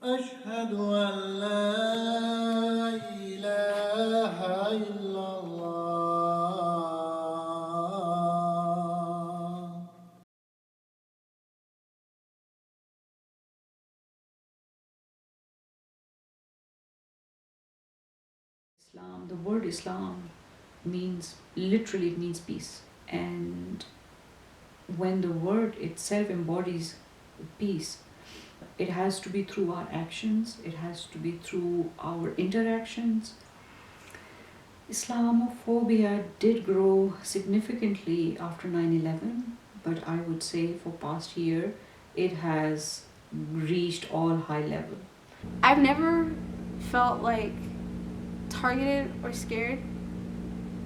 أشهد أن لا إله إلا الله. Islam, the word Islam literally it means peace. And when the word itself embodies peace, it has to be through our actions, it has to be through our interactions. Islamophobia did grow significantly after 9/11, but I would say for past year it has reached all high level. I've never felt like targeted or scared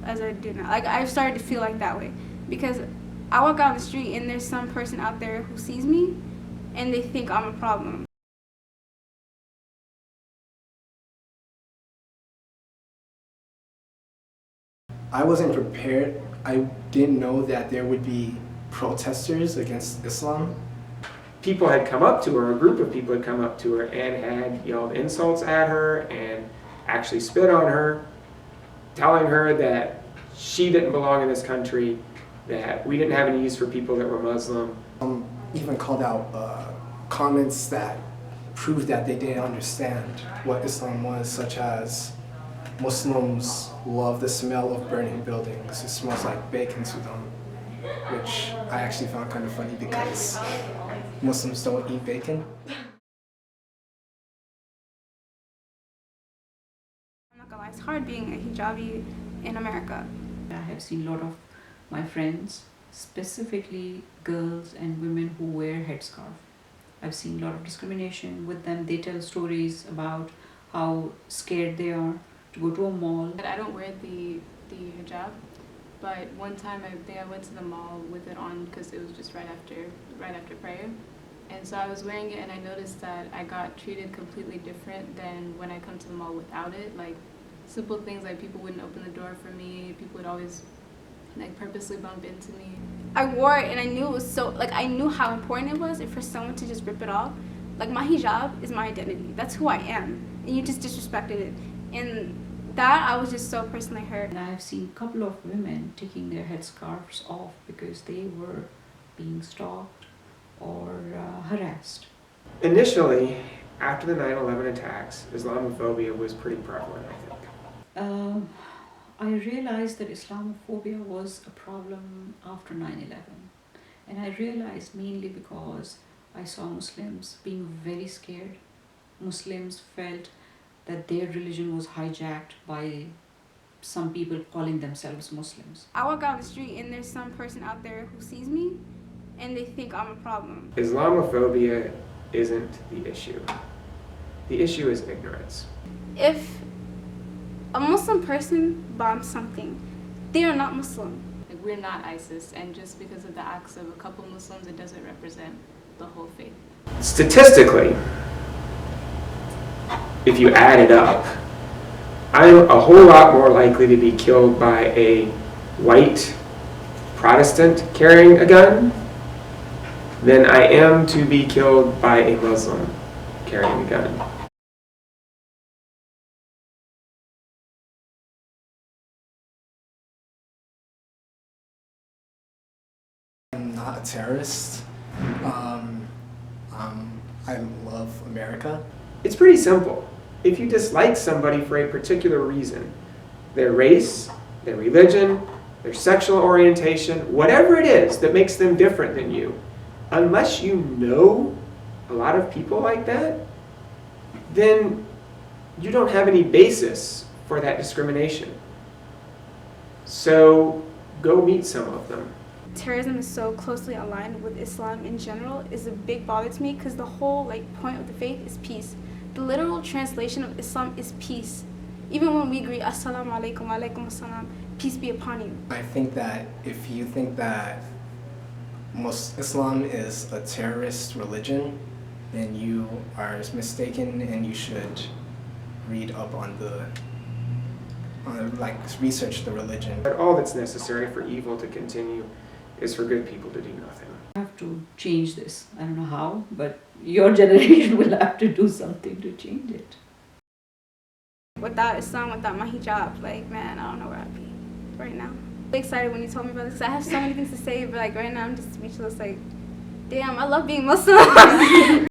as I do now. Like, I've started to feel like that way because I walk out on the street and there's some person out there who sees me and they think I'm a problem. I wasn't prepared. I didn't know that there would be protesters against Islam. People had come up to her, a group of people had come up to her and had yelled insults at her and actually spit on her, telling her that she didn't belong in this country, that we didn't have any use for people that were Muslim. Even called out comments that proved that they didn't understand what Islam was, such as Muslims love the smell of burning buildings. It smells like bacon to them, which I actually found kind of funny because Muslims don't eat bacon. I'm not gonna lie, it's hard being a hijabi in America. I have seen a lot of my friends, specifically girls and women who wear headscarf. I've seen a lot of discrimination with them. They tell stories about how scared they are to go to a mall. I don't wear the hijab, but one time I think I went to the mall with it on because it was just right after prayer. And so I was wearing it and I noticed that I got treated completely different than when I come to the mall without it. Like simple things like people wouldn't open the door for me, people would always like purposely bump into me. I wore it and I knew it was so, like, I knew how important it was for someone to just rip it off. Like, my hijab is my identity. That's who I am. And you just disrespected it. And that, I was just so personally hurt. And I've seen a couple of women taking their headscarves off because they were being stalked or harassed. Initially, after the 9/11 attacks, Islamophobia was pretty prevalent, I think. I realized that Islamophobia was a problem after 9/11. And I realized mainly because I saw Muslims being very scared. Muslims felt that their religion was hijacked by some people calling themselves Muslims. I walk out the street and there's some person out there who sees me and they think I'm a problem. Islamophobia isn't the issue. The issue is ignorance. If a Muslim person bombs something, they are not Muslim. Like we're not ISIS, and just because of the acts of a couple Muslims, it doesn't represent the whole faith. Statistically, if you add it up, I'm a whole lot more likely to be killed by a white Protestant carrying a gun than I am to be killed by a Muslim carrying a gun. I'm not a terrorist. I love America. It's pretty simple. If you dislike somebody for a particular reason, their race, their religion, their sexual orientation, whatever it is that makes them different than you, unless you know a lot of people like that, then you don't have any basis for that discrimination. So go meet some of them. Terrorism is so closely aligned with Islam in general is a big bother to me because the whole point of the faith is peace. The literal translation of Islam is peace. Even when we agree, Assalamu alaikum, alaikum assalam, peace be upon you. I think that if you think that Islam is a terrorist religion, then you are mistaken, and you should read up on research the religion. But all that's necessary for evil to continue is for good people to do nothing. have to change this. I don't know how, but your generation will have to do something to change it. Without Islam, without my hijab, like, man, I don't know where I'd be right now. I'm excited when you told me about this, 'cause I have so many things to say, but like right now I'm just speechless, like, damn, I love being Muslim.